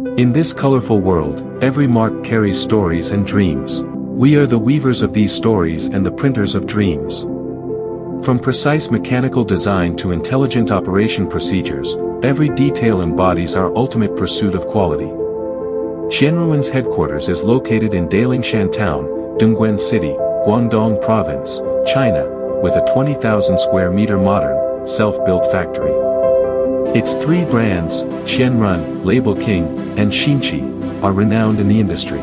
In this colorful world, every mark carries stories and dreams. We are the weavers of these stories and the printers of dreams. From precise mechanical design to intelligent operation procedures, every detail embodies our ultimate pursuit of quality. Xianruan's headquarters is located in Dalingshan Town, Dongguan City, Guangdong Province, China, with a 20,000 square meter modern, self-built factory. Its three brands, Xianrun, LabelKing, and Xinqi, are renowned in the industry.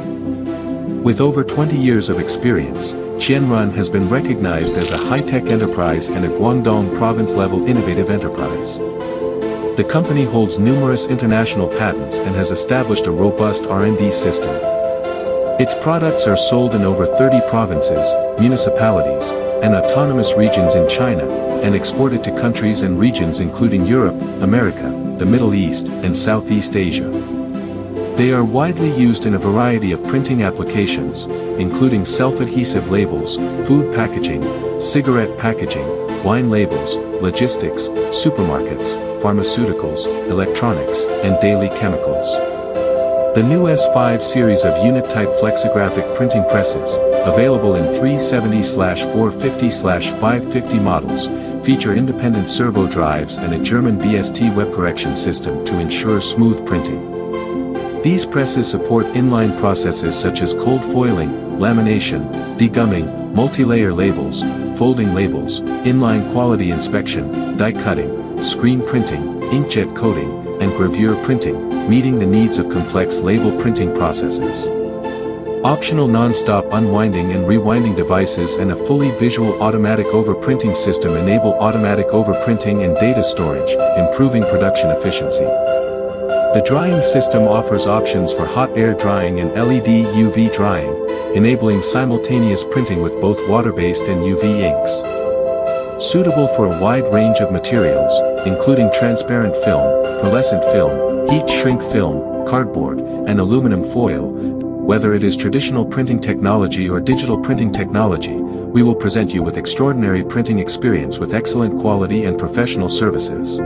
With over 20 years of experience, Xianrun has been recognized as a high-tech enterprise and a Guangdong province-level innovative enterprise. The company holds numerous international patents and has established a robust R&D system. Its products are sold in over 30 provinces, municipalities, and autonomous regions in China, and exported to countries and regions including Europe, America, the Middle East, and Southeast Asia. They are widely used in a variety of printing applications, including self-adhesive labels, food packaging, cigarette packaging, wine labels, logistics, supermarkets, pharmaceuticals, electronics, and daily chemicals. The new S5 series of unit-type flexographic printing presses, available in 370/450/550 models, feature independent servo drives and a German BST web correction system to ensure smooth printing. These presses support inline processes such as cold foiling, lamination, degumming, multi-layer labels, folding labels, inline quality inspection, die cutting, screen printing, inkjet coating, and gravure printing, meeting the needs of complex label printing processes. Optional non-stop unwinding and rewinding devices and a fully visual automatic overprinting system enable automatic overprinting and data storage, improving production efficiency. The drying system offers options for hot air drying and LED UV drying, enabling simultaneous printing with both water-based and UV inks. Suitable for a wide range of materials, including transparent film, pearlescent film, heat shrink film, cardboard, and aluminum foil. Whether it is traditional printing technology or digital printing technology, we will present you with extraordinary printing experience with excellent quality and professional services.